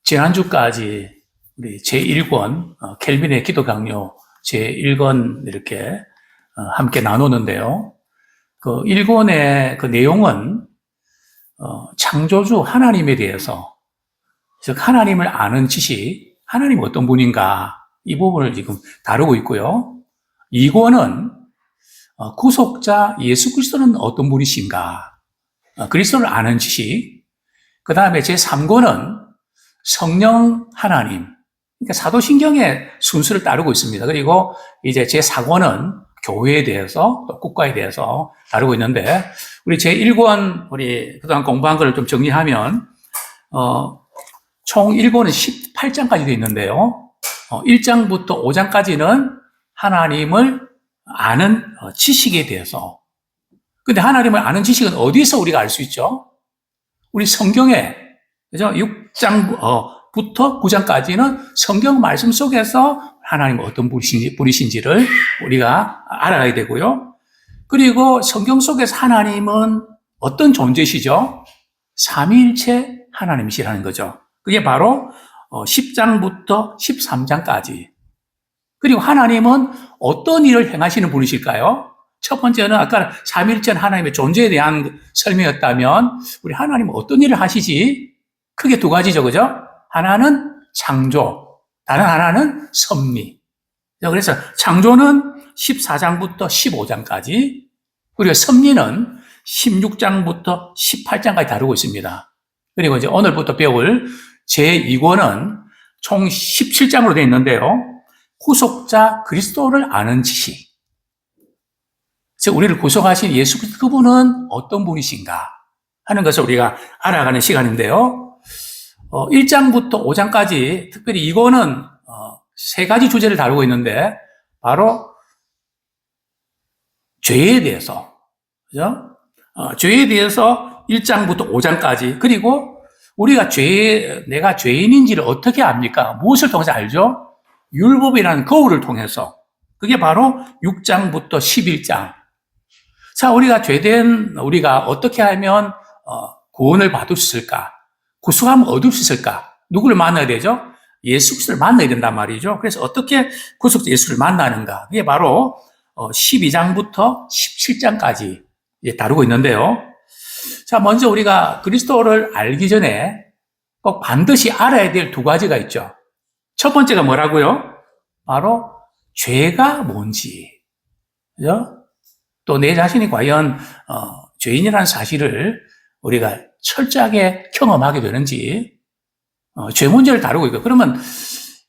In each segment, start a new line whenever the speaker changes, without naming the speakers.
지난주까지 우리 제1권 켈빈의 기도 강요 제1권 이렇게 함께 나누는데요. 그 1권의 그 내용은 창조주 하나님에 대해서, 즉 하나님을 아는 지식, 하나님이 어떤 분인가 이 부분을 지금 다루고 있고요. 2권은 구속자 예수 그리스도는 어떤 분이신가, 그리스도를 아는 지식. 그 다음에 제3권은 성령 하나님, 그러니까 사도신경의 순서를 따르고 있습니다. 그리고 이제 제4권은 교회에 대해서 또 국가에 대해서 다루고 있는데, 우리 제1권 우리 그동안 공부한 걸 좀 정리하면 총 1권은 18장까지 되어 있는데요. 1장부터 5장까지는 하나님을 아는 지식에 대해서. 근데 하나님을 아는 지식은 어디서 우리가 알 수 있죠? 우리 성경에, 그죠? 6장부터 9장까지는 성경 말씀 속에서 하나님 어떤 분이신지를 우리가 알아가야 되고요. 그리고 성경 속에서 하나님은 어떤 존재시죠? 삼위일체 하나님이시라는 거죠. 그게 바로 10장부터 13장까지. 그리고 하나님은 어떤 일을 행하시는 분이실까요? 첫 번째는 아까 삼위일체 하나님의 존재에 대한 설명이었다면, 우리 하나님은 어떤 일을 하시지? 크게 두 가지죠, 그죠? 하나는 창조, 다른 하나는 섭리. 그래서 창조는 14장부터 15장까지, 그리고 섭리는 16장부터 18장까지 다루고 있습니다. 그리고 이제 오늘부터 배울 제2권은 총 17장으로 되어 있는데요. 구속자 그리스도를 아는 지식. 즉, 우리를 구속하신 예수 그리스도 그분은 어떤 분이신가 하는 것을 우리가 알아가는 시간인데요. 1장부터 5장까지 특별히 이거는 세 가지 주제를 다루고 있는데, 바로 죄에 대해서, 그죠? 죄에 대해서 1장부터 5장까지, 그리고 우리가 내가 죄인인지를 어떻게 압니까? 무엇을 통해서 알죠? 율법이라는 거울을 통해서. 그게 바로 6장부터 11장. 자, 우리가 죄된 우리가 어떻게 하면 구원을 받을 수 있을까? 구속함을 얻을 수 있을까? 누구를 만나야 되죠? 예수 그리스도를 만나야 된단 말이죠. 그래서 어떻게 구속자 예수를 만나는가? 그게 바로 12장부터 17장까지 다루고 있는데요. 자, 먼저 우리가 그리스도를 알기 전에 꼭 반드시 알아야 될 두 가지가 있죠. 첫 번째가 뭐라고요? 바로 죄가 뭔지, 그죠? 또 내 자신이 과연 죄인이라는 사실을 우리가 철저하게 경험하게 되는지, 죄 문제를 다루고 있고. 그러면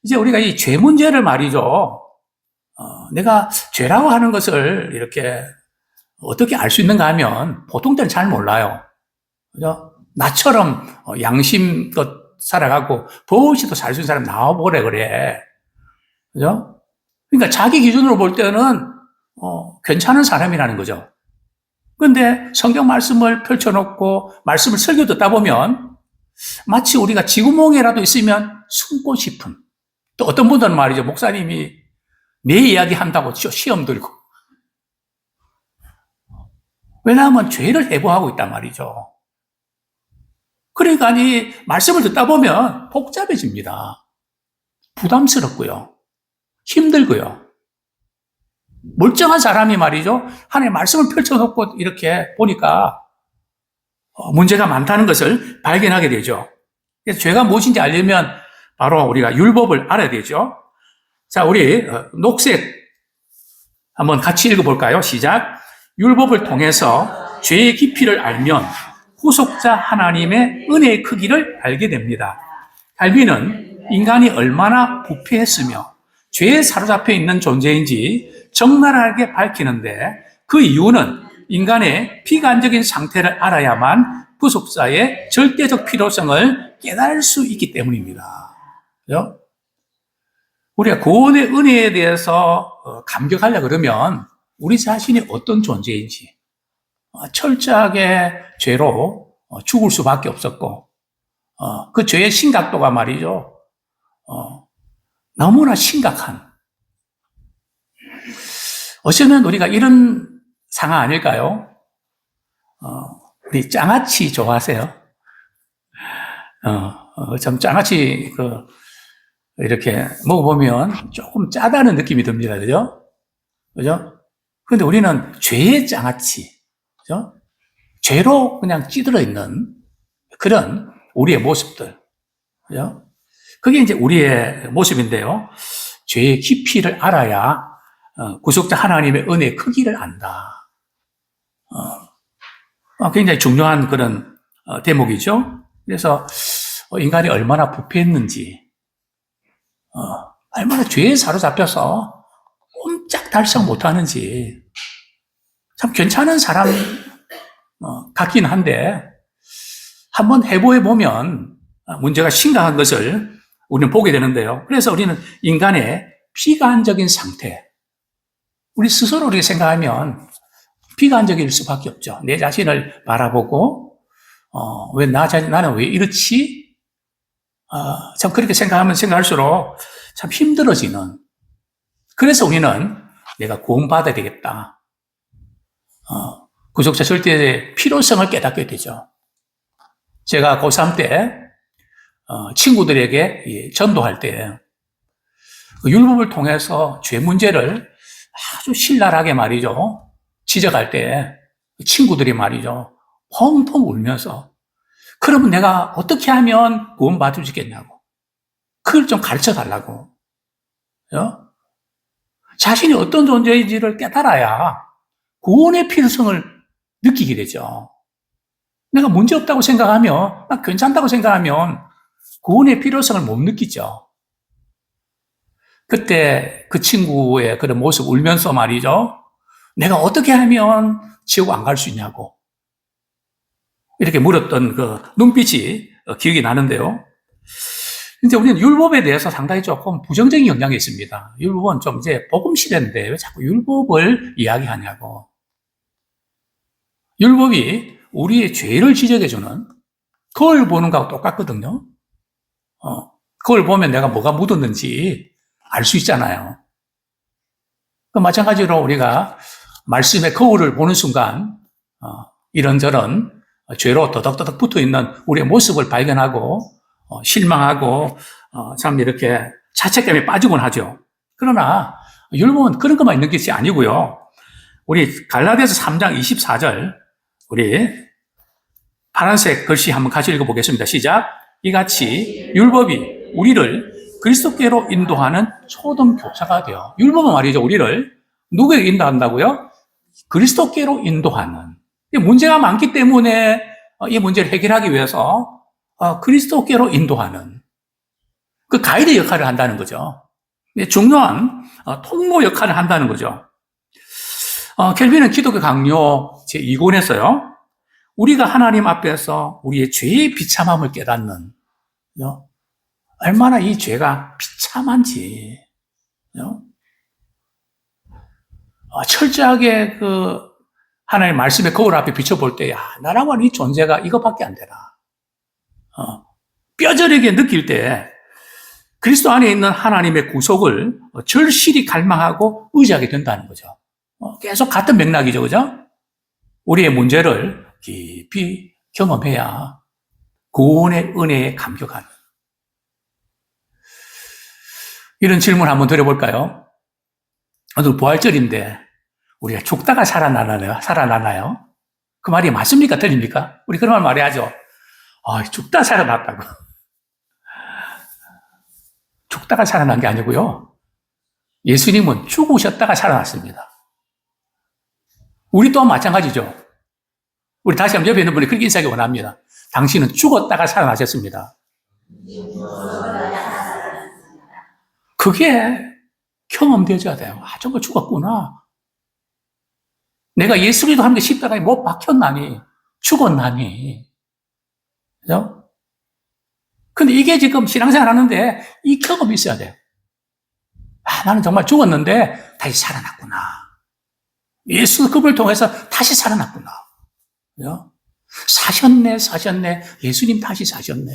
이제 우리가 이 죄 문제를 말이죠, 내가 죄라고 하는 것을 이렇게 어떻게 알 수 있는가 하면 보통 때는 잘 몰라요. 그죠? 나처럼 양심껏 살아가고 버릇이도 살 수 있는 사람 나와보래 그래. 그죠? 그러니까 자기 기준으로 볼 때는 괜찮은 사람이라는 거죠. 그런데 성경 말씀을 펼쳐놓고 말씀을 설교 듣다 보면 마치 우리가 지구멍에라도 있으면 숨고 싶은, 또 어떤 분들은 말이죠, 목사님이 내 이야기 한다고 시험 들고. 왜냐하면 죄를 해부하고 있단 말이죠. 그러니까 이 말씀을 듣다 보면 복잡해집니다. 부담스럽고요. 힘들고요. 멀쩡한 사람이 말이죠, 하나님의 말씀을 펼쳐놓고 이렇게 보니까 문제가 많다는 것을 발견하게 되죠. 그래서 죄가 무엇인지 알려면 바로 우리가 율법을 알아야 되죠. 자, 우리 녹색 한번 같이 읽어볼까요? 시작. 율법을 통해서 죄의 깊이를 알면 구속자 하나님의 은혜의 크기를 알게 됩니다. 칼빈은 인간이 얼마나 부패했으며 죄에 사로잡혀 있는 존재인지 적나라하게 밝히는데, 그 이유는 인간의 비관적인 상태를 알아야만 구속사의 절대적 필요성을 깨달을 수 있기 때문입니다. 그죠? 우리가 구원의 은혜에 대해서 감격하려고 그러면 우리 자신이 어떤 존재인지 철저하게 죄로 죽을 수밖에 없었고, 그 죄의 심각도가 말이죠, 너무나 심각한, 어쩌면 우리가 이런 상황 아닐까요? 우리 장아찌 좋아하세요? 좀 장아찌, 이렇게 먹어보면 조금 짜다는 느낌이 듭니다. 그죠? 그죠? 근데 우리는 죄의 장아찌, 그죠? 죄로 그냥 찌들어 있는 그런 우리의 모습들. 그죠? 그게 이제 우리의 모습인데요. 죄의 깊이를 알아야 구속자 하나님의 은혜의 크기를 안다. 굉장히 중요한 그런 대목이죠. 그래서 인간이 얼마나 부패했는지, 얼마나 죄에 사로잡혀서 꼼짝달싹 못하는지 참 괜찮은 사람 같긴 한데 한번 해보해 보면 문제가 심각한 것을 우리는 보게 되는데요. 그래서 우리는 인간의 비관적인 상태, 우리 스스로 우리가 생각하면 비관적일 수밖에 없죠. 내 자신을 바라보고 나는 왜 이렇지? 참 그렇게 생각할수록 참 힘들어지는. 그래서 우리는 내가 구원받아야 되겠다. 구속자 절대의 필요성을 깨닫게 되죠. 제가 고3 때 친구들에게 전도할 때 율법을 통해서 죄 문제를 아주 신랄하게 말이죠. 지적할 때 친구들이 말이죠. 펑펑 울면서 그러면 내가 어떻게 하면 구원받을 수 있겠냐고. 그걸 좀 가르쳐 달라고. 자신이 어떤 존재인지를 깨달아야 구원의 필요성을 느끼게 되죠. 내가 문제 없다고 생각하면, 나 괜찮다고 생각하면 구원의 필요성을 못 느끼죠. 그때 그 친구의 그런 모습 울면서 말이죠. 내가 어떻게 하면 지옥 안 갈 수 있냐고. 이렇게 물었던 그 눈빛이 기억이 나는데요. 이제 우리는 율법에 대해서 상당히 조금 부정적인 영향이 있습니다. 율법은 좀 이제 복음 시대인데 왜 자꾸 율법을 이야기하냐고. 율법이 우리의 죄를 지적해주는 거울 보는 거하고 똑같거든요. 거울 보면 내가 뭐가 묻었는지 알 수 있잖아요. 마찬가지로 우리가 말씀의 거울을 보는 순간 이런저런 죄로 더덕더덕 붙어있는 우리의 모습을 발견하고 실망하고 참 이렇게 자책감에 빠지곤 하죠. 그러나 율법은 그런 것만 있는 것이 아니고요. 우리 갈라디아서 3장 24절 우리 파란색 글씨 한번 같이 읽어보겠습니다. 시작. 이같이 율법이 우리를 그리스도께로 인도하는 초등교사가 되어. 율법은 말이죠. 우리를 누구에게 인도한다고요? 그리스도께로 인도하는. 문제가 많기 때문에 이 문제를 해결하기 위해서 그리스도께로 인도하는 그 가이드 역할을 한다는 거죠. 중요한 통로 역할을 한다는 거죠. 켈빈은 기독교 강요 제2권에서요. 우리가 하나님 앞에서 우리의 죄의 비참함을 깨닫는 얼마나 이 죄가 비참한지 철저하게 그 하나님 말씀의 거울 앞에 비춰볼 때 나라고 이 존재가 이것밖에 안 되나. 뼈저리게 느낄 때 그리스도 안에 있는 하나님의 구속을 절실히 갈망하고 의지하게 된다는 거죠. 계속 같은 맥락이죠. 그죠? 우리의 문제를 깊이 경험해야 구원의 은혜에 감격하는. 이런 질문 한번 드려볼까요? 오늘 부활절인데 우리가 죽다가 살아나나요? 그 말이 맞습니까? 틀립니까? 우리 그런 말 말해야죠. 죽다 살아났다고. 죽다가 살아난 게 아니고요. 예수님은 죽으셨다가 살아났습니다. 우리 또한 마찬가지죠. 우리 다시 한번 옆에 있는 분이 그렇게 인사하기 원합니다. 당신은 죽었다가 살아나셨습니다. 그게 경험되어져야 돼요. 정말 죽었구나. 내가 예수 그리스도 하는 게 십자가에 못 박혔나니, 죽었나니. 그죠? 근데 이게 지금 신앙생활 하는데 이 경험이 있어야 돼요. 나는 정말 죽었는데 다시 살아났구나. 예수 그분을 통해서 다시 살아났구나. 그죠? 사셨네. 예수님 다시 사셨네.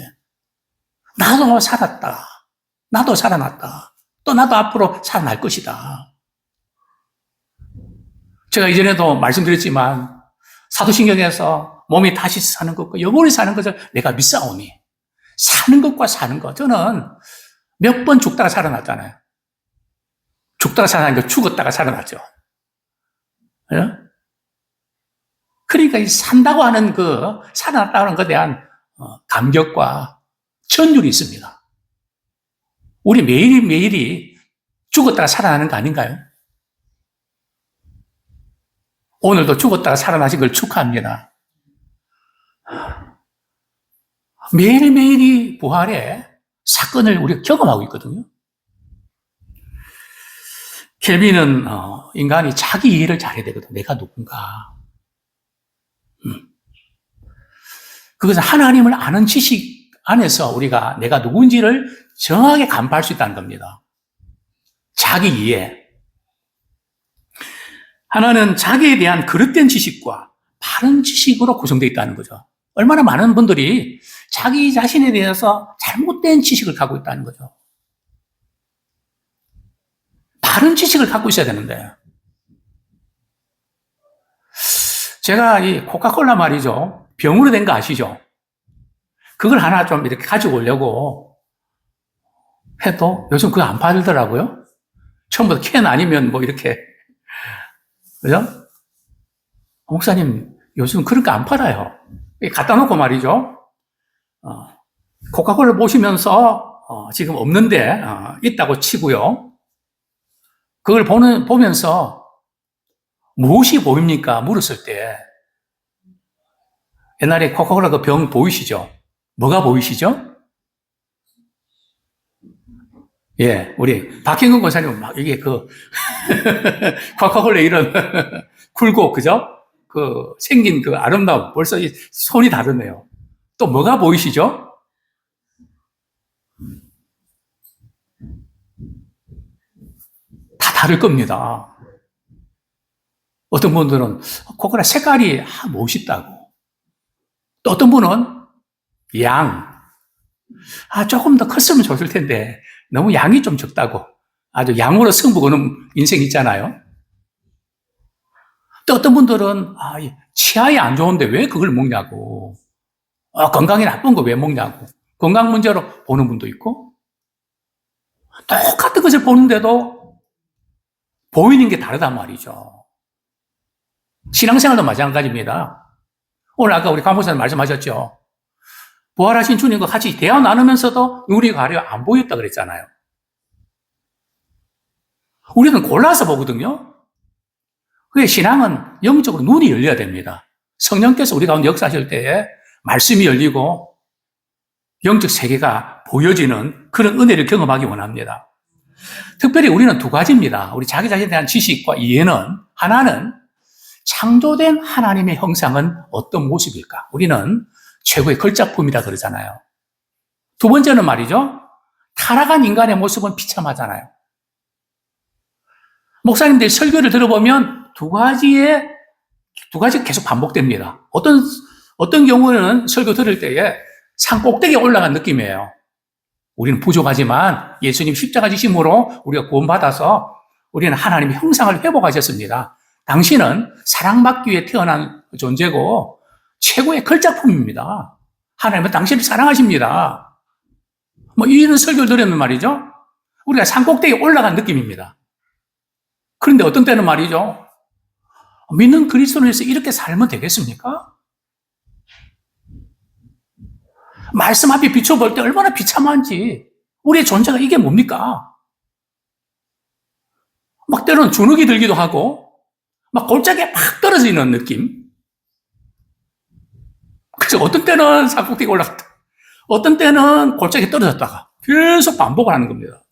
나도 살았다. 나도 살아났다. 또 나도 앞으로 살아날 것이다. 제가 이전에도 말씀드렸지만 사도신경에서 몸이 다시 사는 것과 영원히 사는 것을 내가 믿사오니 사는 것과 사는 것. 저는 몇 번 죽다가 살아났잖아요. 죽다가 살아난 거 죽었다가 살아났죠. 예? 그러니까 이 산다고 하는 살아났다는 것에 대한 감격과 전율이 있습니다. 우리 매일매일이 죽었다가 살아나는 거 아닌가요? 오늘도 죽었다가 살아나신 걸 축하합니다. 매일매일이 부활의 사건을 우리가 경험하고 있거든요. 켈빈은 인간이 자기 이해를 잘해야 되거든. 내가 누군가. 그것은 하나님을 아는 지식 안에서 우리가 내가 누군지를 정확하게 간파할 수 있다는 겁니다. 자기 이해. 하나는 자기에 대한 그릇된 지식과 바른 지식으로 구성되어 있다는 거죠. 얼마나 많은 분들이 자기 자신에 대해서 잘못된 지식을 갖고 있다는 거죠. 바른 지식을 갖고 있어야 되는데. 제가 이 코카콜라 말이죠. 병으로 된 거 아시죠? 그걸 하나 좀 이렇게 가지고 오려고 해도 요즘 그거 안 팔더라고요. 처음부터 캔 아니면 뭐 이렇게. 그죠? 목사님, 요즘 그런 거 안 팔아요. 갖다 놓고 말이죠. 코카콜라를 보시면서 지금 없는데 있다고 치고요. 그걸 보면서 무엇이 보입니까? 물었을 때 옛날에 코카콜라 그 병 보이시죠? 뭐가 보이시죠? 예, 우리 박형근 권사님 막 이게 코카콜라 이런 굴곡, 그죠? 생긴 아름다움, 벌써 이 손이 다르네요. 또 뭐가 보이시죠? 다 다를 겁니다. 어떤 분들은 코카콜라 색깔이 멋있다고. 또 어떤 분은 조금 더 컸으면 좋을 텐데 너무 양이 좀 적다고. 아주 양으로 승부 거는 인생 있잖아요. 또 어떤 분들은 치아에 안 좋은데 왜 그걸 먹냐고. 건강에 나쁜 거 왜 먹냐고. 건강 문제로 보는 분도 있고. 똑같은 것을 보는데도 보이는 게 다르단 말이죠. 신앙생활도 마찬가지입니다. 오늘 아까 우리 강목사님 말씀하셨죠. 부활하신 주님과 같이 대화 나누면서도 우리가 가려 안 보였다 그랬잖아요. 우리는 골라서 보거든요. 그게 신앙은 영적으로 눈이 열려야 됩니다. 성령께서 우리 가운데 역사하실 때에 말씀이 열리고 영적 세계가 보여지는 그런 은혜를 경험하기 원합니다. 특별히 우리는 두 가지입니다. 우리 자기 자신에 대한 지식과 이해는, 하나는 창조된 하나님의 형상은 어떤 모습일까? 우리는 최고의 걸작품이다 그러잖아요. 두 번째는 말이죠. 타락한 인간의 모습은 비참하잖아요. 목사님들 설교를 들어보면 두 가지 계속 반복됩니다. 어떤 경우는 설교 들을 때에 산 꼭대기에 올라간 느낌이에요. 우리는 부족하지만 예수님 십자가 지심으로 우리가 구원받아서 우리는 하나님의 형상을 회복하셨습니다. 당신은 사랑받기 위해 태어난 존재고 최고의 걸작품입니다. 하나님은 당신을 사랑하십니다. 이런 설교를 들으면 말이죠. 우리가 산 꼭대기에 올라간 느낌입니다. 그런데 어떤 때는 말이죠. 믿는 그리스도인에서 이렇게 살면 되겠습니까? 말씀 앞에 비춰볼 때 얼마나 비참한지. 우리의 존재가 이게 뭡니까? 때로는 주눅이 들기도 하고 골짜기에 팍 떨어지는 느낌. 그래서 어떤 때는 산꼭대기에 올라갔다. 어떤 때는 골짜기에 떨어졌다가 계속 반복을 하는 겁니다.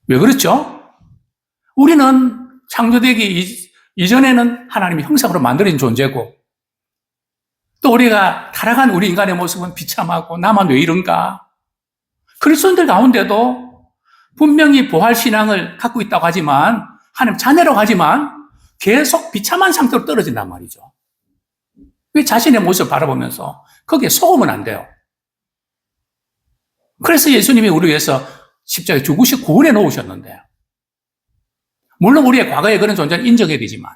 왜 그렇죠? 우리는 창조되기 이전에는 하나님의 형상으로 만들어진 존재고 또 우리가 타락한 우리 인간의 모습은 비참하고 나만 왜 이런가? 그리스도인들 가운데도 분명히 부활신앙을 갖고 있다고 하지만 하나님 자녀라고 하지만 계속 비참한 상태로 떨어진단 말이죠. 왜 자신의 모습을 바라보면서 거기에 속으면 안 돼요. 그래서 예수님이 우리 위해서 십자가에 죽으시고 구원해 놓으셨는데 물론 우리의 과거에 그런 존재는 인정해야 되지만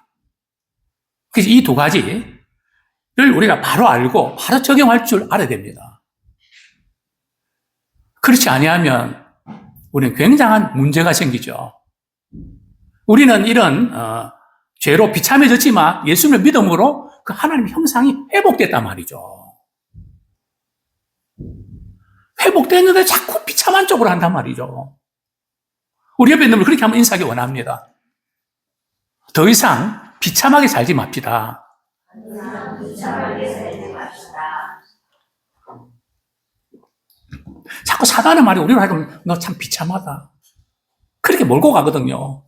그래서 이 두 가지를 우리가 바로 알고 바로 적용할 줄 알아야 됩니다. 그렇지 아니하면 우리는 굉장한 문제가 생기죠. 우리는 이런 죄로 비참해졌지만 예수님의 믿음으로 그 하나님의 형상이 회복됐단 말이죠. 회복됐는데 자꾸 비참한 쪽으로 한단 말이죠. 우리 옆에 있는 분 그렇게 한번 인사하기 원합니다. 더 이상 비참하게 살지 맙시다. 자꾸 사단의 말이 우리로 하여금 너 참 비참하다. 그렇게 몰고 가거든요.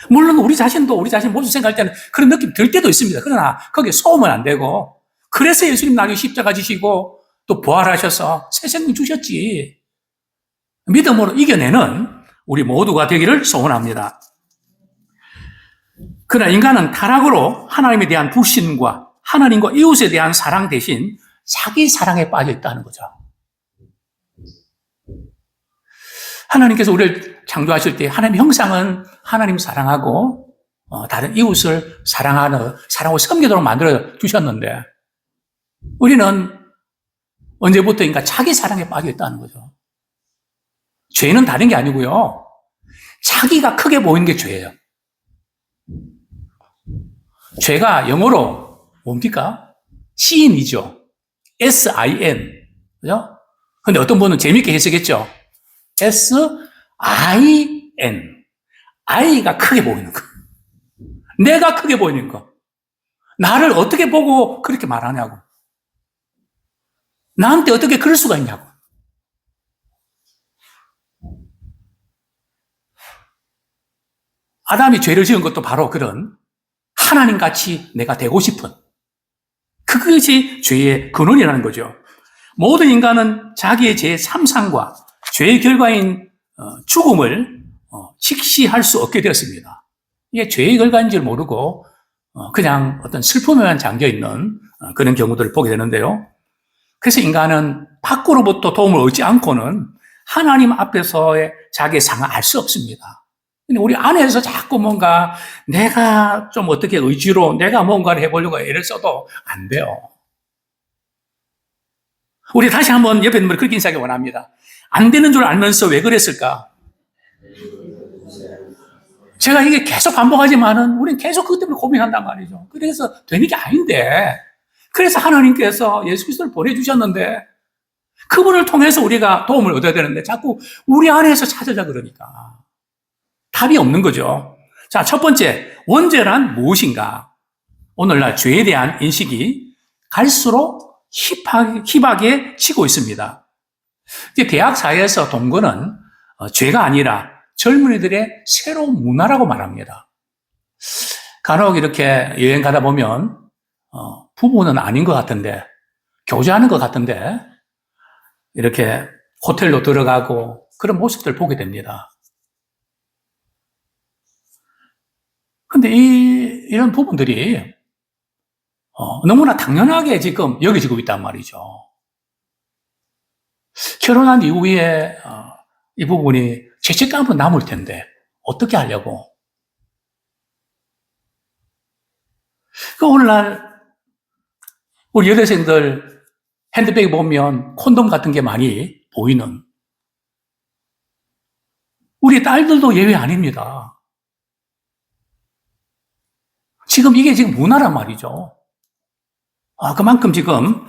물론 우리 자신 모습 생각할 때는 그런 느낌 들 때도 있습니다. 그러나 거기에 소음은 안 되고, 그래서 예수님 나중에 십자가 지시고 또 부활하셔서 새 생명 주셨지. 믿음으로 이겨내는 우리 모두가 되기를 소원합니다. 그러나 인간은 타락으로 하나님에 대한 불신과 하나님과 이웃에 대한 사랑 대신 자기 사랑에 빠져 있다는 거죠. 하나님께서 우리를 창조하실 때 하나님의 형상은 하나님 사랑하고 다른 이웃을 사랑하고 섬기도록 만들어 주셨는데, 우리는 언제부터인가 자기 사랑에 빠져 있다는 거죠. 죄는 다른 게 아니고요, 자기가 크게 보이는 게 죄예요. 죄가 영어로 뭡니까? sin이죠. S-I-N. 그죠? 근데 어떤 분은 재밌게 해석했죠. S-I-N. I가 크게 보이는 거. 내가 크게 보이는 거. 나를 어떻게 보고 그렇게 말하냐고. 나한테 어떻게 그럴 수가 있냐고. 아담이 죄를 지은 것도 바로 그런 하나님같이 내가 되고 싶은, 그것이 죄의 근원이라는 거죠. 모든 인간은 자기의 죄의 참상과 죄의 결과인 죽음을 직시할 수 없게 되었습니다. 이게 죄의 결과인 줄 모르고 그냥 어떤 슬픔에만 잠겨있는 그런 경우들을 보게 되는데요. 그래서 인간은 밖으로부터 도움을 얻지 않고는 하나님 앞에서의 자기의 상을 알 수 없습니다. 근데 우리 안에서 자꾸 뭔가 내가 좀 어떻게 의지로 내가 뭔가를 해보려고 애를 써도 안 돼요. 우리 다시 한번 옆에 있는 분을 그렇게 인사하기 원합니다. 안 되는 줄 알면서 왜 그랬을까? 제가 이게 계속 반복하지만은 우리는 계속 그것 때문에 고민한단 말이죠. 그래서 되는 게 아닌데, 그래서 하나님께서 예수 그리스도를 보내주셨는데 그분을 통해서 우리가 도움을 얻어야 되는데 자꾸 우리 안에서 찾으자 그러니까 답이 없는 거죠. 자, 첫 번째, 원죄란 무엇인가? 오늘날 죄에 대한 인식이 갈수록 희박해 지고 있습니다. 대학 사회에서 동거는 죄가 아니라 젊은이들의 새로운 문화라고 말합니다. 간혹 이렇게 여행 가다 보면 부부는 아닌 것 같은데, 교제하는 것 같은데 이렇게 호텔로 들어가고 그런 모습들을 보게 됩니다. 근데 이런 부분들이 너무나 당연하게 지금 여겨지고 있단 말이죠. 결혼한 이후에 이 부분이 죄책감으로 남을 텐데 어떻게 하려고? 오늘날 우리 여대생들 핸드백에 보면 콘돔 같은 게 많이 보이는, 우리 딸들도 예외 아닙니다. 지금 이게 지금 문화란 말이죠. 그만큼 지금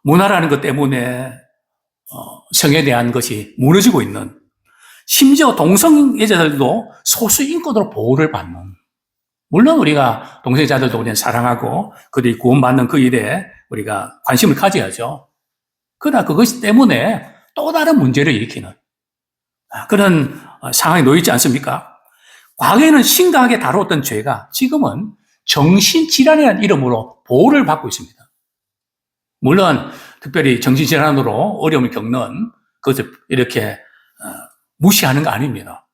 문화라는 것 때문에 성에 대한 것이 무너지고 있는, 심지어 동성애자들도 소수 인권으로 보호를 받는, 물론 우리가 동성애자들도 우리는 사랑하고 그들이 구원받는 그 일에 우리가 관심을 가져야죠. 그러나 그것 때문에 또 다른 문제를 일으키는 그런 상황에 놓이지 않습니까? 과거에는 심각하게 다루었던 죄가 지금은 정신질환이라는 이름으로 보호를 받고 있습니다. 물론 특별히 정신질환으로 어려움을 겪는 그것을 이렇게 무시하는 거 아닙니다.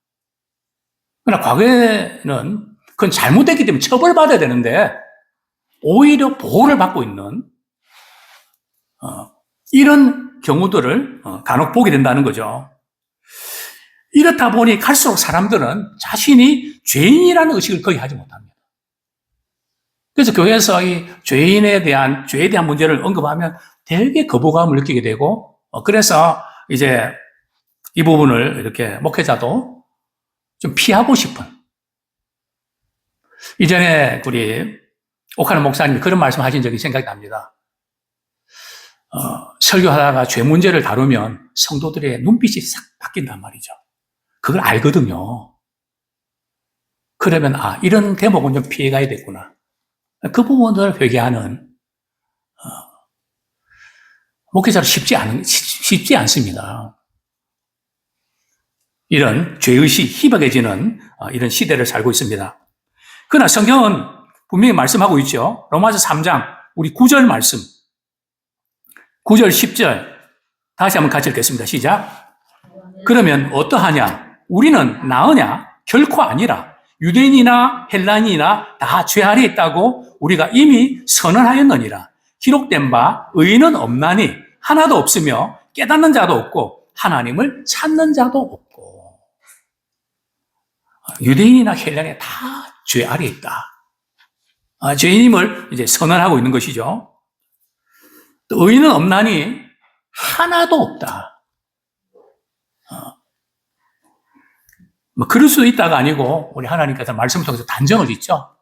그러나 과거에는 그건 잘못됐기 때문에 처벌받아야 되는데 오히려 보호를 받고 있는 이런 경우들을 간혹 보게 된다는 거죠. 이렇다 보니 갈수록 사람들은 자신이 죄인이라는 의식을 거의 하지 못합니다. 그래서 교회에서 이 죄에 대한 문제를 언급하면 되게 거부감을 느끼게 되고, 그래서 이제 이 부분을 이렇게 목회자도 좀 피하고 싶은. 이전에 우리 옥하는 목사님이 그런 말씀 하신 적이 생각이 납니다. 설교하다가 죄 문제를 다루면 성도들의 눈빛이 싹 바뀐단 말이죠. 그걸 알거든요. 그러면 이런 대목은 좀 피해가야 됐구나. 그 부분을 회개하는 목회자로 쉽지 않습니다. 이런 죄의식 희박해지는 이런 시대를 살고 있습니다. 그러나 성경은 분명히 말씀하고 있죠. 로마서 3장 우리 9절 말씀, 9절 10절 다시 한번 같이 읽겠습니다. 시작. 그러면 어떠하냐? 우리는 나으냐? 결코 아니라 유대인이나 헬라인이나 다 죄 아래 있다고 우리가 이미 선언하였느니라. 기록된 바 의인은 없나니 하나도 없으며 깨닫는 자도 없고 하나님을 찾는 자도 없고. 유대인이나 헬라인이 다 죄 아래 있다. 죄인임을 이제 선언하고 있는 것이죠. 또 의인은 없나니 하나도 없다. 뭐 그럴 수도 있다가 아니고 우리 하나님께서 말씀을 통해서 단정을 짓죠.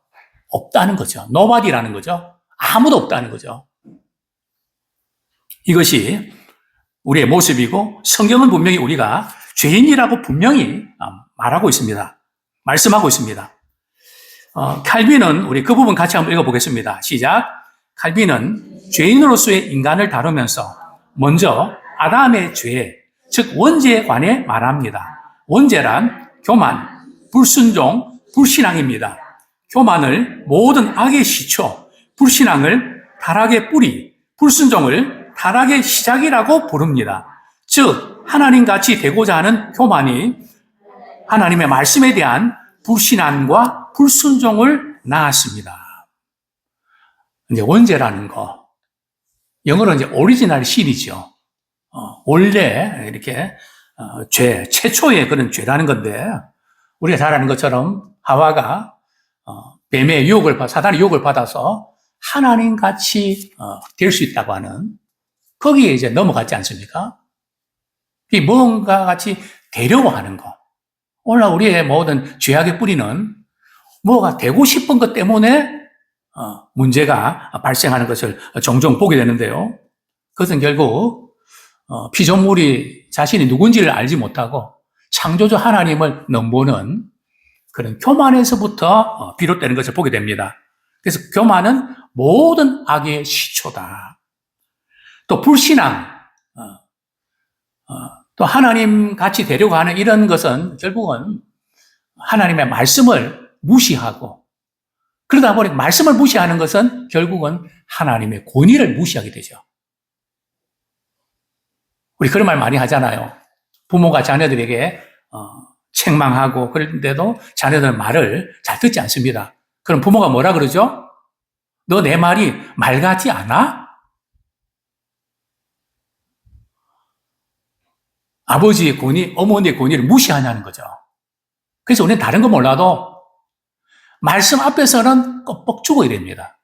없다는 거죠. nobody라는 거죠. 아무도 없다는 거죠. 이것이 우리의 모습이고 성경은 분명히 우리가 죄인이라고 분명히 말하고 있습니다. 말씀하고 있습니다. 칼빈은 우리 그 부분 같이 한번 읽어보겠습니다. 시작. 칼빈은 죄인으로서의 인간을 다루면서 먼저 아담의 죄, 즉 원죄에 관해 말합니다. 원죄란 교만, 불순종, 불신앙입니다. 교만을 모든 악의 시초, 불신앙을 타락의 뿌리, 불순종을 타락의 시작이라고 부릅니다. 즉 하나님같이 되고자 하는 교만이 하나님의 말씀에 대한 불신앙과 불순종을 낳았습니다. 이제 원죄라는 거, 영어로 이제 오리지널 신이죠. 원래 이렇게 죄, 최초의 그런 죄라는 건데 우리가 잘 아는 것처럼 하와가 뱀의 유혹을, 사단의 유혹을 받아서 하나님같이 될 수 있다고 하는 거기에 이제 넘어갔지 않습니까? 이 뭔가 같이 되려고 하는 거. 오늘 우리의 모든 죄악의 뿌리는 뭐가 되고 싶은 것 때문에 문제가 발생하는 것을 종종 보게 되는데요. 그것은 결국 피조물이 자신이 누군지를 알지 못하고 창조주 하나님을 넘보는 그런 교만에서부터 비롯되는 것을 보게 됩니다. 그래서 교만은 모든 악의 시초다. 또 불신앙, 또 하나님 같이 되려고 하는 이런 것은 결국은 하나님의 말씀을 무시하고, 그러다 보니 말씀을 무시하는 것은 결국은 하나님의 권위를 무시하게 되죠. 우리 그런 말 많이 하잖아요. 부모가 자녀들에게 책망하고 그런데도 자녀들은 말을 잘 듣지 않습니다. 그럼 부모가 뭐라 그러죠? 너 내 말이 말 같지 않아? 아버지의 권위, 어머니의 권위를 무시하냐는 거죠. 그래서 우리는 다른 거 몰라도 말씀 앞에서는 껍벅 죽어야 됩니다.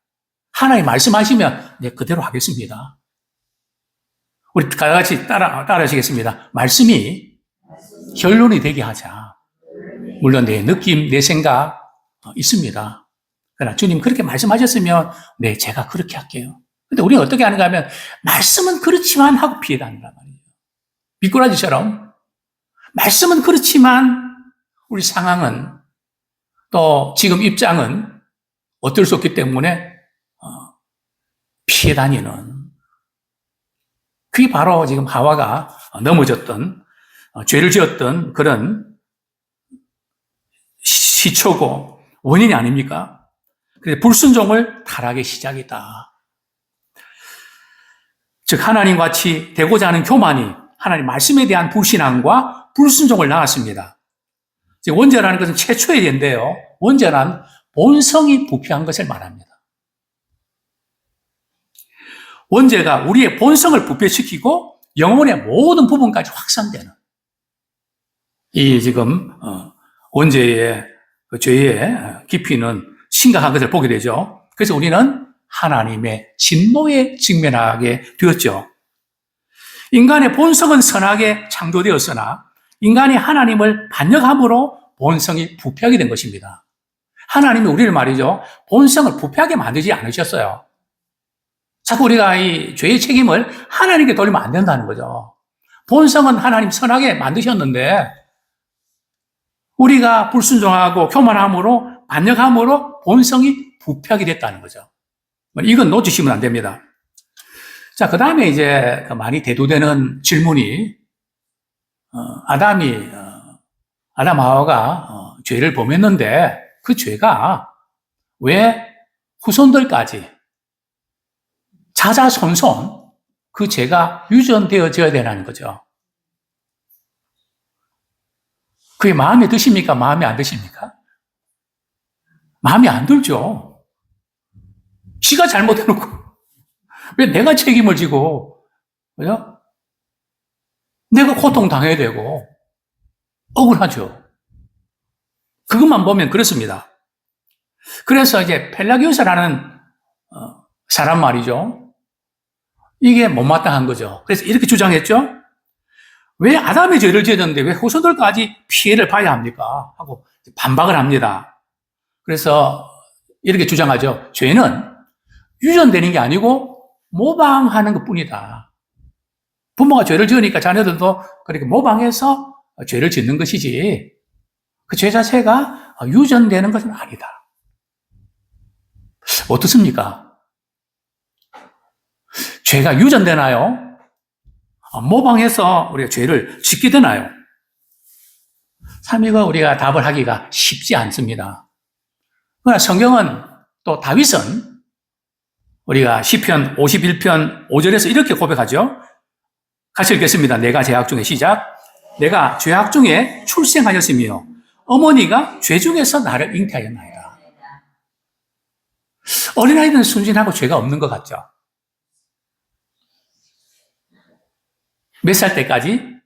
하나님 말씀하시면 네, 그대로 하겠습니다. 우리 다 같이 따라하시겠습니다. 말씀이 결론이 되게 하자. 물론 내 느낌, 내 생각 있습니다. 그러나 주님 그렇게 말씀하셨으면 네, 제가 그렇게 할게요. 근데 우리가 어떻게 하는가 하면 말씀은 그렇지만 하고 피해다닌단 말이에요. 미꾸라지처럼 말씀은 그렇지만 우리 상황은 또 지금 입장은 어쩔 수 없기 때문에 피해 다니는, 그게 바로 지금 하와가 넘어졌던, 죄를 지었던 그런 시초고 원인이 아닙니까? 그래서 불순종을 타락의 시작이다. 즉 하나님같이 되고자 하는 교만이 하나님 말씀에 대한 불신앙과 불순종을 낳았습니다. 원죄라는 것은 최초의 예인데요. 원죄란 본성이 부패한 것을 말합니다. 원죄가 우리의 본성을 부패시키고 영혼의 모든 부분까지 확산되는, 이 지금 원죄의 그 죄의 깊이는 심각한 것을 보게 되죠. 그래서 우리는 하나님의 진노에 직면하게 되었죠. 인간의 본성은 선하게 창조되었으나 인간이 하나님을 반역함으로 본성이 부패하게 된 것입니다. 하나님이 우리를 말이죠, 본성을 부패하게 만들지 않으셨어요. 자꾸 우리가 이 죄의 책임을 하나님께 돌리면 안 된다는 거죠. 본성은 하나님 선하게 만드셨는데 우리가 불순종하고 교만함으로 반역함으로 본성이 부패하게 됐다는 거죠. 이건 놓치시면 안 됩니다. 자, 그 다음에 이제 많이 대두되는 질문이 아담 하와가 죄를 범했는데 그 죄가 왜 후손들까지 자자손손 그 죄가 유전되어져야 되는 거죠. 그게 마음에 드십니까? 마음에 안 드십니까? 마음에 안 들죠. 지가 잘못해놓고 왜 내가 책임을 지고, 그죠? 내가 고통당해야 되고 억울하죠. 그것만 보면 그렇습니다. 그래서 이제 펠라기오스라는 사람 말이죠. 이게 못마땅한 거죠. 그래서 이렇게 주장했죠. 왜 아담의 죄를 지었는데 왜 후손들까지 피해를 봐야 합니까? 하고 반박을 합니다. 그래서 이렇게 주장하죠. 죄는 유전되는 게 아니고 모방하는 것 뿐이다. 부모가 죄를 지으니까 자녀들도 그렇게 모방해서 죄를 짓는 것이지 그 죄 자체가 유전되는 것은 아니다. 어떻습니까? 죄가 유전되나요? 모방해서 우리가 죄를 짓게 되나요? 참 이거 우리가 답을 하기가 쉽지 않습니다. 그러나 성경은 또 다윗은 우리가 시편 51편 5절에서 이렇게 고백하죠. 같이 읽겠습니다. 내가 죄악 중에 시작. 내가 죄악 중에 출생하였으며 어머니가 죄 중에서 나를 잉태하였나이다. 어린아이들은 순진하고 죄가 없는 것 같죠. 몇 살 때까지?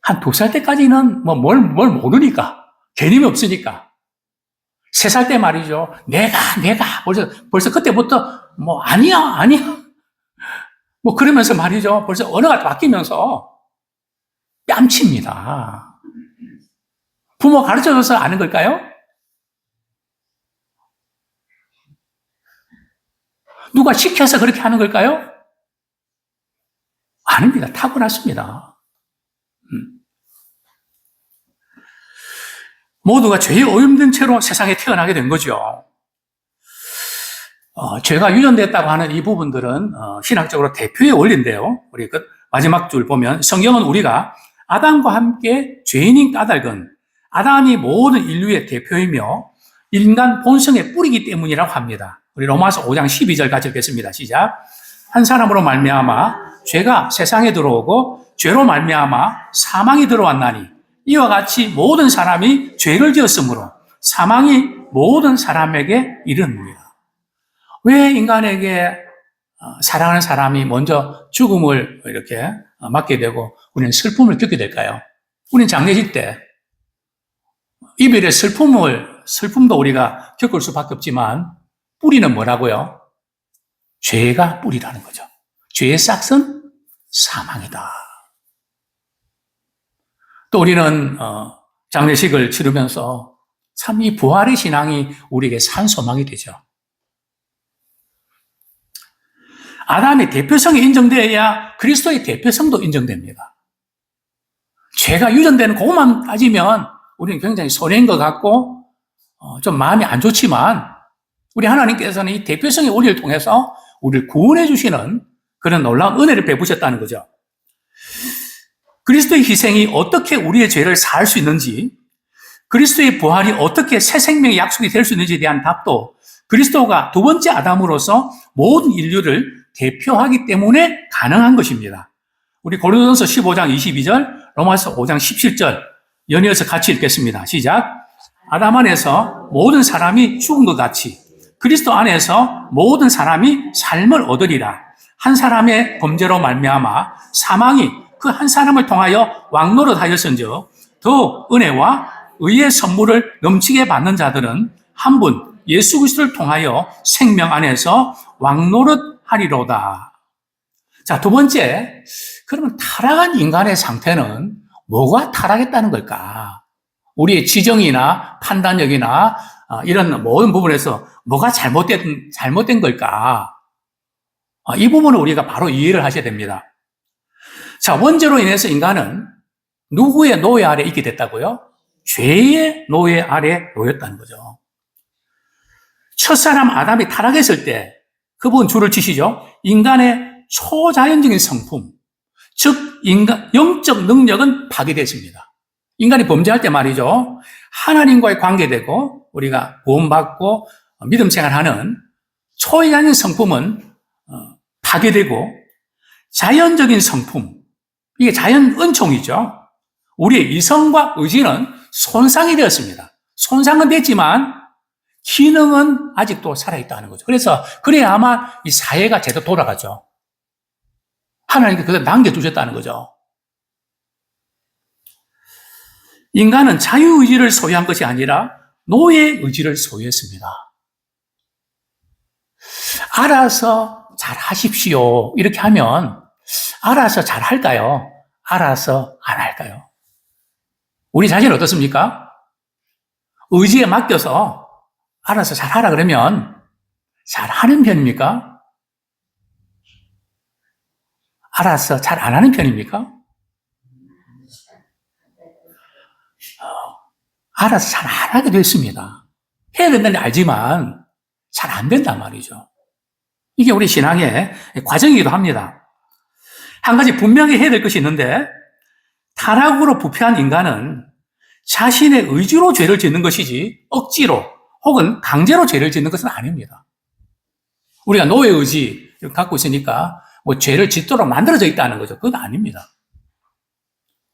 한 2살 때까지는 뭘 모르니까. 개념이 없으니까. 3살 때 말이죠. 내가. 벌써 그때부터 아니야. 그러면서 말이죠. 벌써 언어가 바뀌면서 뺨칩니다. 부모 가르쳐줘서 아는 걸까요? 누가 시켜서 그렇게 하는 걸까요? 아닙니다. 타고났습니다. 모두가 죄에 오염된 채로 세상에 태어나게 된 거죠. 죄가 유전됐다고 하는 이 부분들은 신학적으로 대표의 원리인데요. 우리 마지막 줄 보면 성경은 우리가 아담과 함께 죄인인 까닭은 아담이 모든 인류의 대표이며 인간 본성의 뿌리이기 때문이라고 합니다. 우리 로마서 5장 12절 같이 읽겠습니다. 시작. 한 사람으로 말미암아 죄가 세상에 들어오고 죄로 말미암아 사망이 들어왔나니 이와 같이 모든 사람이 죄를 지었으므로 사망이 모든 사람에게 이르느니라. 왜 인간에게 사랑하는 사람이 먼저 죽음을 이렇게 맞게 되고 우리는 슬픔을 겪게 될까요? 우리는 장례식 때 이별의 슬픔도 우리가 겪을 수밖에 없지만 뿌리는 뭐라고요? 죄가 뿌리라는 거죠. 죄의 싹은 사망이다. 또 우리는 장례식을 치르면서 참 이 부활의 신앙이 우리에게 산 소망이 되죠. 아담의 대표성이 인정되어야 그리스도의 대표성도 인정됩니다. 죄가 유전되는 그것만 따지면 우리는 굉장히 손해인 것 같고 좀 마음이 안 좋지만 우리 하나님께서는 이 대표성의 원리를 통해서 우리를 구원해 주시는 그런 놀라운 은혜를 베푸셨다는 거죠. 그리스도의 희생이 어떻게 우리의 죄를 사할 수 있는지, 그리스도의 부활이 어떻게 새 생명의 약속이 될 수 있는지에 대한 답도 그리스도가 두 번째 아담으로서 모든 인류를 대표하기 때문에 가능한 것입니다. 우리 고린도전서 15장 22절, 로마서 5장 17절 연이어서 같이 읽겠습니다. 시작. 아담 안에서 모든 사람이 죽은 것 같이 그리스도 안에서 모든 사람이 삶을 얻으리라. 한 사람의 범죄로 말미암아 사망이 그 한 사람을 통하여 왕노릇하였은즉 더 은혜와 의의 선물을 넘치게 받는 자들은 한 분 예수 그리스도를 통하여 생명 안에서 왕노릇하리로다. 자, 두 번째, 그러면 타락한 인간의 상태는 뭐가 타락했다는 걸까? 우리의 지정이나 판단력이나 이런 모든 부분에서 뭐가 잘못된 걸까? 이 부분을 우리가 바로 이해를 하셔야 됩니다. 자, 원죄로 인해서 인간은 누구의 노예 아래 있게 됐다고요? 죄의 노예 아래 놓였다는 거죠. 첫사람 아담이 타락했을 때 그분 줄을 치시죠. 인간의 초자연적인 성품, 즉 영적 능력은 파괴됐습니다. 인간이 범죄할 때 말이죠. 하나님과의 관계되고 우리가 구원받고 믿음 생활하는 초자연적인 성품은 파괴되고 자연적인 성품, 이게 자연 은총이죠. 우리의 이성과 의지는 손상이 되었습니다. 손상은 됐지만 기능은 아직도 살아있다는 거죠. 그래서 그래야 아마 이 사회가 제대로 돌아가죠. 하나님께 그걸 남겨두셨다는 거죠. 인간은 자유의지를 소유한 것이 아니라 노예 의지를 소유했습니다. 알아서 잘 하십시오. 이렇게 하면 알아서 잘 할까요? 알아서 안 할까요? 우리 자신은 어떻습니까? 의지에 맡겨서 알아서 잘 하라 그러면 잘 하는 편입니까? 알아서 잘 안 하는 편입니까? 알아서 잘 안 하게 됐습니다. 해야 된다는 게 알지만 잘 안 된단 말이죠. 이게 우리 신앙의 과정이기도 합니다. 한 가지 분명히 해야 될 것이 있는데 타락으로 부패한 인간은 자신의 의지로 죄를 짓는 것이지 억지로 혹은 강제로 죄를 짓는 것은 아닙니다. 우리가 노예 의지를 갖고 있으니까 뭐 죄를 짓도록 만들어져 있다는 거죠. 그건 아닙니다.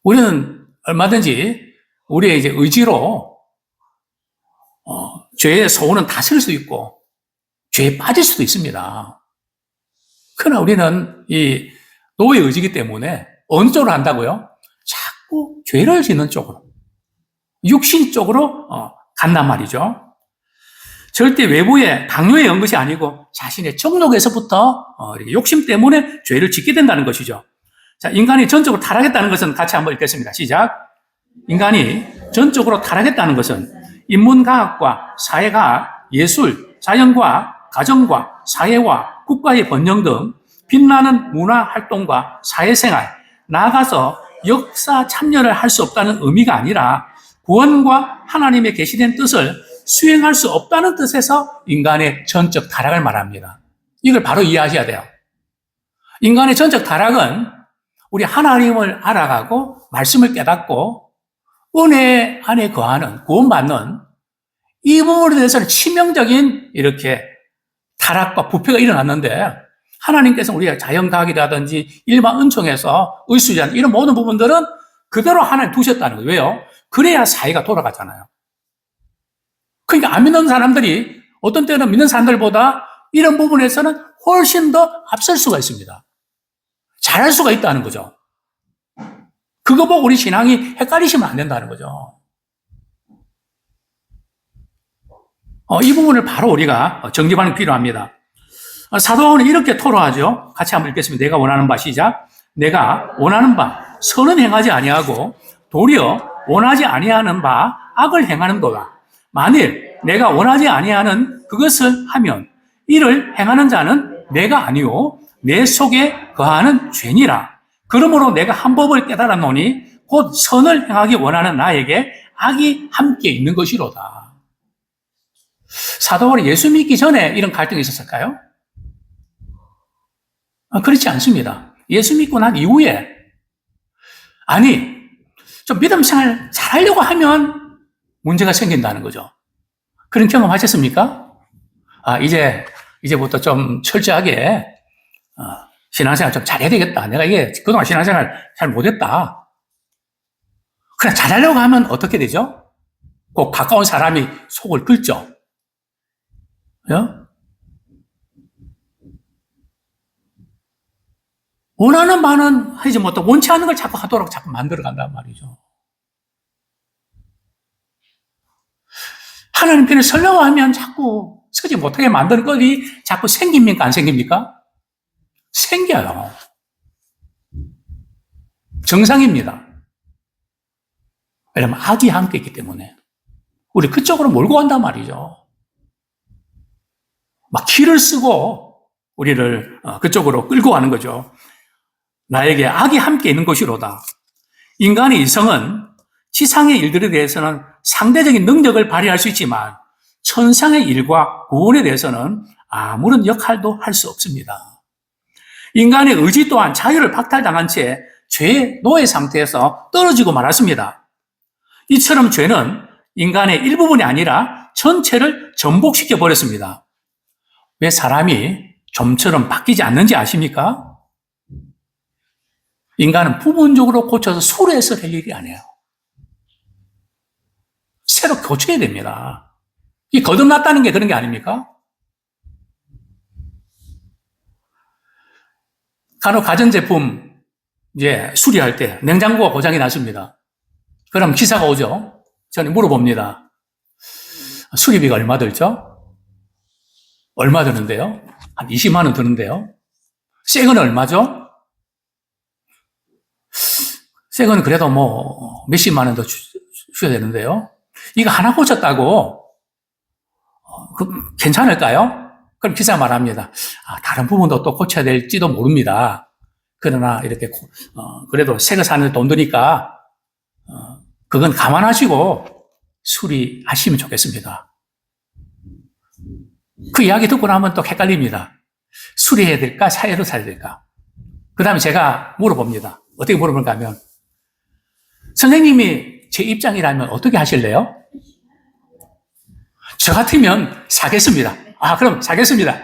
우리는 얼마든지 우리의 이제 의지로 죄의 소원은 다스릴 수 있고 죄에 빠질 수도 있습니다. 그러나 우리는 이 노예 의지이기 때문에 어느 쪽으로 한다고요? 자꾸 죄를 짓는 쪽으로, 육신 쪽으로 간단 말이죠. 절대 외부의 강요에 의한 것이 아니고 자신의 정욕에서부터 욕심 때문에 죄를 짓게 된다는 것이죠. 자, 인간이 전적으로 타락했다는 것은 같이 한번 읽겠습니다. 시작. 인간이 전적으로 타락했다는 것은 인문과학과 사회과학, 예술, 자연과 가정과 사회와 국가의 번영 등 빛나는 문화활동과 사회생활, 나아가서 역사 참여를 할 수 없다는 의미가 아니라 구원과 하나님의 계시된 뜻을 수행할 수 없다는 뜻에서 인간의 전적 타락을 말합니다. 이걸 바로 이해하셔야 돼요. 인간의 전적 타락은 우리 하나님을 알아가고 말씀을 깨닫고 은혜 안에 거하는, 구원받는 이 부분에 대해서는 치명적인 이렇게 타락과 부패가 일어났는데 하나님께서 우리가 자연과학이라든지 일반 은총에서 의술이라는 이런 모든 부분들은 그대로 하나님 두셨다는 거예요. 왜요? 그래야 사회가 돌아가잖아요. 그러니까 안 믿는 사람들이 어떤 때는 믿는 사람들보다 이런 부분에서는 훨씬 더 앞설 수가 있습니다. 잘할 수가 있다는 거죠. 그거 보고 우리 신앙이 헷갈리시면 안 된다는 거죠. 이 부분을 바로 우리가 정립하는 게 필요합니다. 사도 바울은 이렇게 토로하죠. 같이 한번 읽겠습니다. 내가 원하는 바 시작. 내가 원하는 바 선은 행하지 아니하고 도리어 원하지 아니하는 바 악을 행하는도다. 만일 내가 원하지 아니하는 그것을 하면 이를 행하는 자는 내가 아니오 내 속에 거하는 죄니라. 그러므로 내가 한 법을 깨달았노니 곧 선을 행하기 원하는 나에게 악이 함께 있는 것이로다. 사도 바울이 예수 믿기 전에 이런 갈등이 있었을까요? 그렇지 않습니다. 예수 믿고 난 이후에 좀 믿음 생활 잘하려고 하면 문제가 생긴다는 거죠. 그런 경험 하셨습니까? 이제부터 좀 철저하게 신앙생활 좀 잘해야 되겠다. 내가 이게 그동안 신앙생활 잘 못했다. 그래 잘하려고 하면 어떻게 되죠? 꼭 가까운 사람이 속을 긁죠. 원하는 바는 하지 못하고 원치 않는 걸 자꾸 하도록 자꾸 만들어 간단 말이죠. 하나님 편에 서려고 하면 자꾸 서지 못하게 만드는 것이 자꾸 생깁니까? 안 생깁니까? 생겨요. 정상입니다. 왜냐하면 악이 함께 있기 때문에. 우리 그쪽으로 몰고 간단 말이죠. 막 키를 쓰고 우리를 그쪽으로 끌고 가는 거죠. 나에게 악이 함께 있는 것이로다. 인간의 이성은 지상의 일들에 대해서는 상대적인 능력을 발휘할 수 있지만 천상의 일과 구원에 대해서는 아무런 역할도 할 수 없습니다. 인간의 의지 또한 자유를 박탈당한 채 죄의 노예 상태에서 떨어지고 말았습니다. 이처럼 죄는 인간의 일부분이 아니라 전체를 전복시켜 버렸습니다. 왜 사람이 좀처럼 바뀌지 않는지 아십니까? 인간은 부분적으로 고쳐서 수레해서 될 일이 아니에요. 새로 고쳐야 됩니다. 이 거듭났다는 게 그런 게 아닙니까? 간혹 가전제품 이제 수리할 때 냉장고가 고장이 났습니다. 그럼 기사가 오죠. 저는 물어봅니다. 수리비가 얼마 들죠? 얼마 드는데요? 한 20만 원 드는데요? 새 거는 얼마죠? 새 거는 그래도 뭐 몇십만 원 더 주셔야 되는데요. 이거 하나 고쳤다고 괜찮을까요? 그럼 기사 말합니다. 다른 부분도 또 고쳐야 될지도 모릅니다. 그러나 이렇게 그래도 새 거 사는 돈 드니까 그건 감안하시고 수리하시면 좋겠습니다. 그 이야기 듣고 나면 또 헷갈립니다. 수리해야 될까? 사야로 사야 될까? 그 다음에 제가 물어봅니다. 어떻게 물어볼까 하면 선생님이 제 입장이라면 어떻게 하실래요? 저 같으면 사겠습니다. 그럼 사겠습니다.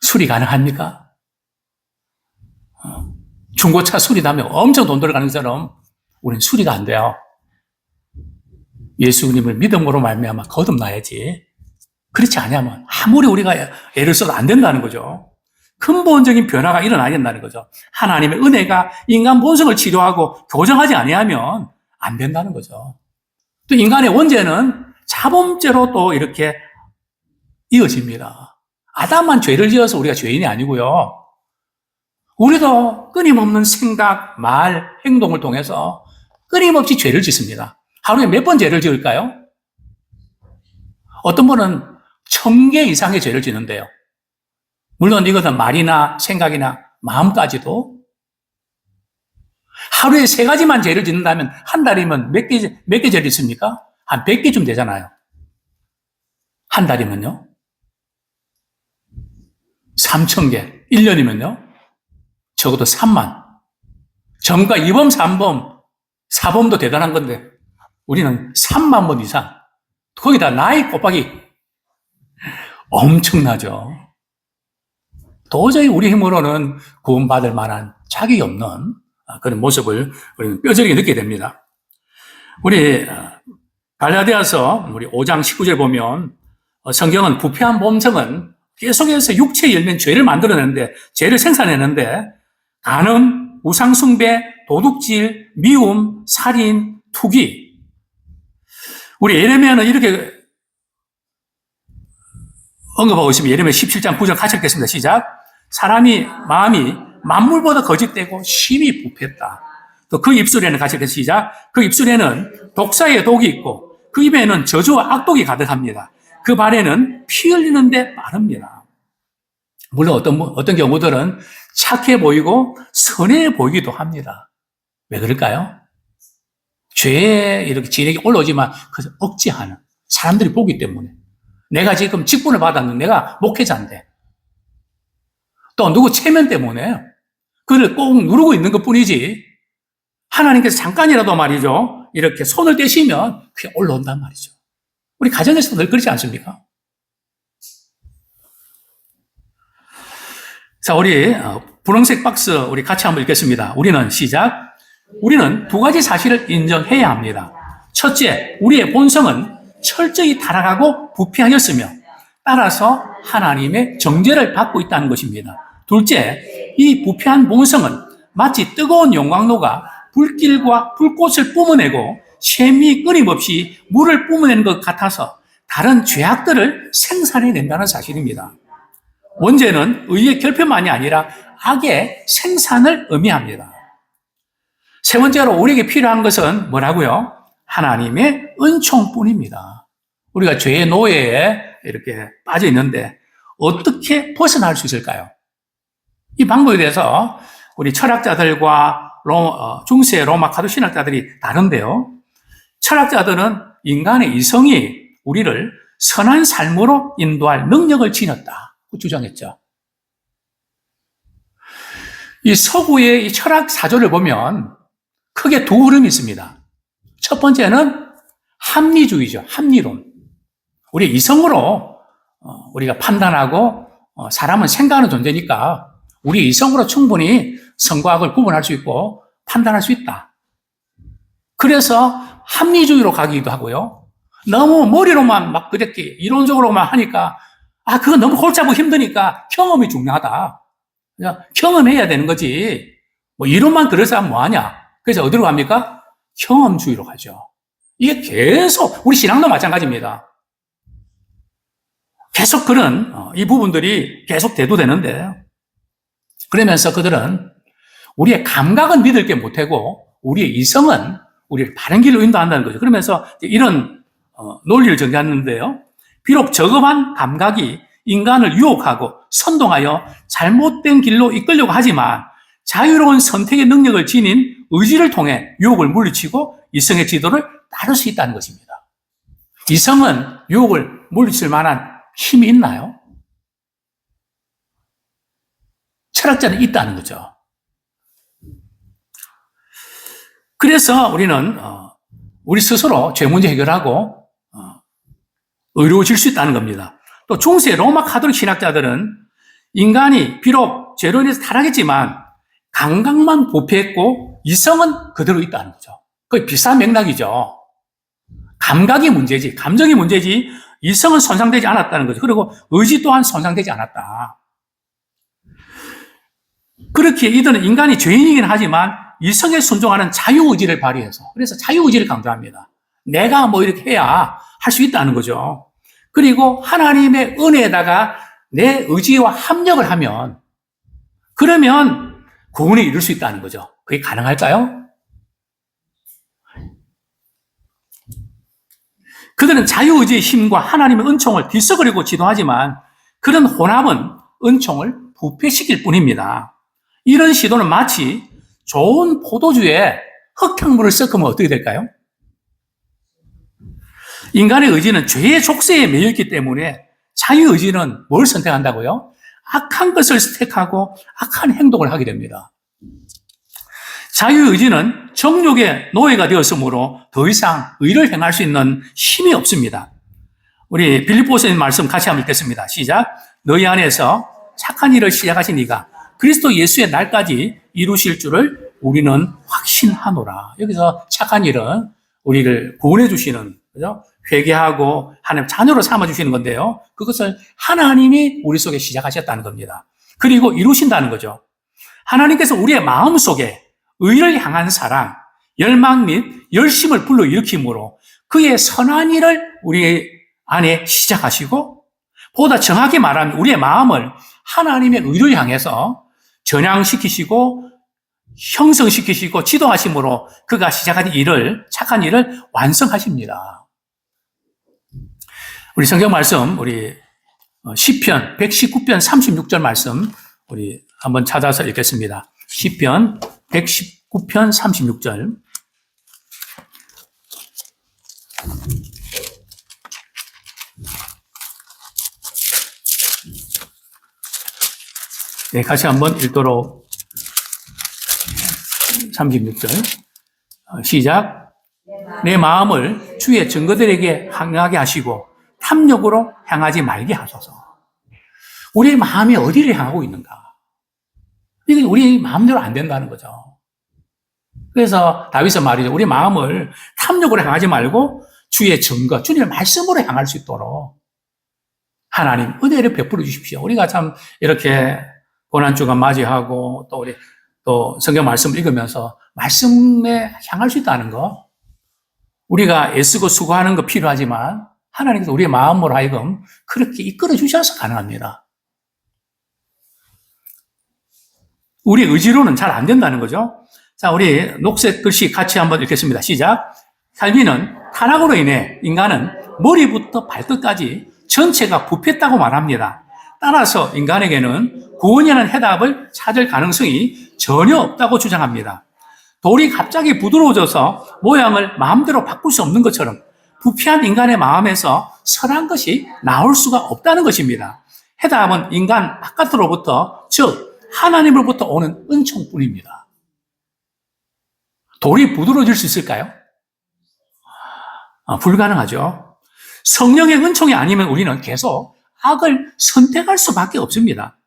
수리 가능합니까? 중고차 수리 나면 엄청 돈 들어가는 것처럼 우리는 수리가 안 돼요. 예수님을 믿음으로 말미암아 거듭나야지. 그렇지 않으면 아무리 우리가 애를 써도 안 된다는 거죠. 근본적인 변화가 일어나야 된다는 거죠. 하나님의 은혜가 인간 본성을 치료하고 교정하지 아니하면 안 된다는 거죠. 또 인간의 원죄는 자범죄로 또 이렇게 이어집니다. 아담만 죄를 지어서 우리가 죄인이 아니고요. 우리도 끊임없는 생각, 말, 행동을 통해서 끊임없이 죄를 짓습니다. 하루에 몇 번 죄를 지을까요? 어떤 분은 1000개 이상의 죄를 짓는데요. 물론 이것은 말이나 생각이나 마음까지도. 하루에 3가지만 죄를 짓는다면 한 달이면 몇 개 죄를 짓습니까? 한 100개쯤 되잖아요. 한 달이면요? 3000개. 1년이면요? 적어도 3만. 점과 2범, 3범, 4범도 대단한 건데 우리는 3만 번 이상. 거기다 나이 곱하기 엄청나죠. 도저히 우리 힘으로는 구원받을 만한 자격이 없는 그런 모습을 우리는 뼈저리게 느끼게 됩니다. 우리 갈라디아서 우리 5장 19절 보면 성경은 부패한 본성은 계속해서 육체에 열면 죄를 만들어내는데, 죄를 생산해내는데, 간음, 우상숭배, 도둑질, 미움, 살인, 투기. 우리 예레미야는 이렇게 언급하고 있습니다. 예레미야 17장 9절 같이 읽겠습니다. 시작. 사람이 마음이 만물보다 거짓되고 심히 부패했다. 또 그 입술에는 같이 읽겠습니다. 시작. 그 입술에는 독사의 독이 있고 그 입에는 저주와 악독이 가득합니다. 그 발에는 피 흘리는데 빠릅니다. 물론 어떤 경우들은 착해 보이고 선해 보이기도 합니다. 왜 그럴까요? 죄에 이렇게 진액이 올라오지만 그것을 억제하는 사람들이 보기 때문에. 내가 지금 직분을 받았는데 내가 목회자인데 또 누구 체면 때문에 그를 꼭 누르고 있는 것 뿐이지 하나님께서 잠깐이라도 말이죠. 이렇게 손을 떼시면 그게 올라온단 말이죠. 우리 가정에서도 늘 그렇지 않습니까? 자, 우리 분홍색 박스 우리 같이 한번 읽겠습니다. 우리는 시작. 우리는 2가지 사실을 인정해야 합니다. 첫째, 우리의 본성은 철저히 타락하고 부패하였으며 따라서 하나님의 정죄를 받고 있다는 것입니다. 둘째, 이 부패한 본성은 마치 뜨거운 용광로가 불길과 불꽃을 뿜어내고 샘이 끊임없이 물을 뿜어내는 것 같아서 다른 죄악들을 생산해낸다는 사실입니다. 원죄는 의의 결핍만이 아니라 악의 생산을 의미합니다. 세 번째로 우리에게 필요한 것은 뭐라고요? 하나님의 은총뿐입니다. 우리가 죄의 노예에 이렇게 빠져 있는데 어떻게 벗어날 수 있을까요? 이 방법에 대해서 우리 철학자들과 중세 로마 카톨릭 신학자들이 다른데요. 철학자들은 인간의 이성이 우리를 선한 삶으로 인도할 능력을 지녔다 주장했죠. 이 서구의 이 철학 사조를 보면 크게 두 흐름이 있습니다. 첫 번째는 합리주의죠. 합리론. 우리 이성으로 우리가 판단하고 사람은 생각하는 존재니까 우리 이성으로 충분히 선과 악을 구분할 수 있고 판단할 수 있다. 그래서 합리주의로 가기도 하고요. 너무 머리로만 막 그렇게 이론적으로만 하니까 그거 너무 골치아프고 힘드니까 경험이 중요하다. 그냥 경험해야 되는 거지. 뭐 이론만 들어서 하면 뭐하냐. 그래서 어디로 갑니까? 경험주의로 가죠. 이게 계속 우리 신앙도 마찬가지입니다. 계속 그런 이 부분들이 계속 대두되는데 그러면서 그들은 우리의 감각은 믿을 게 못하고 우리의 이성은 우리를 바른 길로 인도한다는 거죠. 그러면서 이런 논리를 정리하는데요. 비록 저급한 감각이 인간을 유혹하고 선동하여 잘못된 길로 이끌려고 하지만 자유로운 선택의 능력을 지닌 의지를 통해 유혹을 물리치고 이성의 지도를 따를 수 있다는 것입니다. 이성은 유혹을 물리칠 만한 힘이 있나요? 철학자는 있다는 거죠. 그래서 우리는 우리 스스로 죄 문제 해결하고 의로워질 수 있다는 겁니다. 또 중세 로마 카톨릭 신학자들은 인간이 비록 죄로 인해서 타락했지만 감각만 부패했고 이성은 그대로 있다는 거죠. 거의 비슷한 맥락이죠. 감각이 문제지, 감정이 문제지 이성은 손상되지 않았다는 거죠. 그리고 의지 또한 손상되지 않았다. 그렇게 이들은 인간이 죄인이긴 하지만 이성에 순종하는 자유의지를 발휘해서 그래서 자유의지를 강조합니다. 내가 뭐 이렇게 해야 할 수 있다는 거죠. 그리고 하나님의 은혜에다가 내 의지와 합력을 하면 그러면 구원에 이룰 수 있다는 거죠. 그게 가능할까요? 그들은 자유의지의 힘과 하나님의 은총을 뒤섞으려고 지도하지만 그런 혼합은 은총을 부패시킬 뿐입니다. 이런 시도는 마치 좋은 포도주에 흙탕물을 섞으면 어떻게 될까요? 인간의 의지는 죄의 족쇄에 매여있기 때문에 자유의지는 뭘 선택한다고요? 악한 것을 선택하고 악한 행동을 하게 됩니다. 자유의지는 정욕의 노예가 되었으므로 더 이상 의를 행할 수 있는 힘이 없습니다. 우리 빌립보서의 말씀 같이 한번 읽겠습니다. 시작. 너희 안에서 착한 일을 시작하신 이가 그리스도 예수의 날까지 이루실 줄을 우리는 확신하노라. 여기서 착한 일은 우리를 구원해 주시는, 그죠? 회개하고 하나님 자녀로 삼아 주시는 건데요. 그것을 하나님이 우리 속에 시작하셨다는 겁니다. 그리고 이루신다는 거죠. 하나님께서 우리의 마음 속에 의를 향한 사랑, 열망 및 열심을 불러일으킴으로 그의 선한 일을 우리 안에 시작하시고 보다 정확히 말하면 우리의 마음을 하나님의 의를 향해서 전향시키시고 형성시키시고 지도하심으로 그가 시작한 일을, 착한 일을 완성하십니다. 우리 성경 말씀, 우리 시편 119편 36절 말씀 우리 한번 찾아서 읽겠습니다. 시편 119편 36절. 네, 같이 한번 읽도록 36절. 시작. 내 마음을 주의 증거들에게 향하게 하시고 탐욕으로 향하지 말게 하소서. 우리의 마음이 어디를 향하고 있는가? 이게 우리 마음대로 안 된다는 거죠. 그래서 다윗은 말이죠. 우리 마음을 탐욕으로 향하지 말고 주의 증거, 주님의 말씀으로 향할 수 있도록 하나님 은혜를 베풀어 주십시오. 우리가 참 이렇게 고난주간 맞이하고 또 우리 또 성경 말씀을 읽으면서 말씀에 향할 수 있다는 거, 우리가 애쓰고 수고하는 거 필요하지만 하나님께서 우리의 마음으로 하여금 그렇게 이끌어 주셔서 가능합니다. 우리 의지로는 잘 안 된다는 거죠. 자, 우리 녹색 글씨 같이 한번 읽겠습니다. 시작. 칼빈은 타락으로 인해 인간은 머리부터 발끝까지 전체가 부패했다고 말합니다. 따라서 인간에게는 구원이라는 해답을 찾을 가능성이 전혀 없다고 주장합니다. 돌이 갑자기 부드러워져서 모양을 마음대로 바꿀 수 없는 것처럼 부패한 인간의 마음에서 선한 것이 나올 수가 없다는 것입니다. 해답은 인간 바깥으로부터, 즉 하나님으로부터 오는 은총뿐입니다. 돌이 부드러워질 수 있을까요? 불가능하죠. 성령의 은총이 아니면 우리는 계속 악을 선택할 수밖에 없습니다.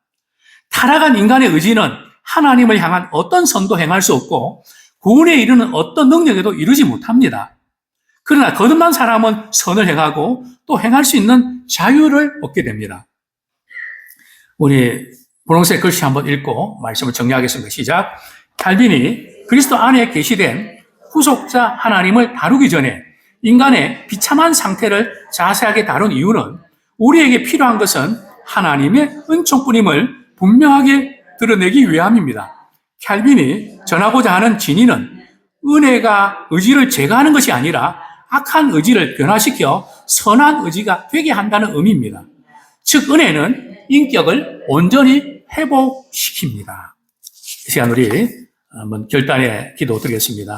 타락한 인간의 의지는 하나님을 향한 어떤 선도 행할 수 없고 구원에 이르는 어떤 능력에도 이르지 못합니다. 그러나 거듭난 사람은 선을 행하고 또 행할 수 있는 자유를 얻게 됩니다. 우리 분홍색 글씨 한번 읽고 말씀을 정리하겠습니다. 시작. 칼빈이 그리스도 안에 계시된 후속자 하나님을 다루기 전에 인간의 비참한 상태를 자세하게 다룬 이유는 우리에게 필요한 것은 하나님의 은총뿐임을 분명하게 드러내기 위함입니다. 칼빈이 전하고자 하는 진리는 은혜가 의지를 제거하는 것이 아니라 악한 의지를 변화시켜 선한 의지가 되게 한다는 의미입니다. 즉 은혜는 인격을 온전히 회복시킵니다. 이 시간 우리 한번 결단의 기도 드리겠습니다.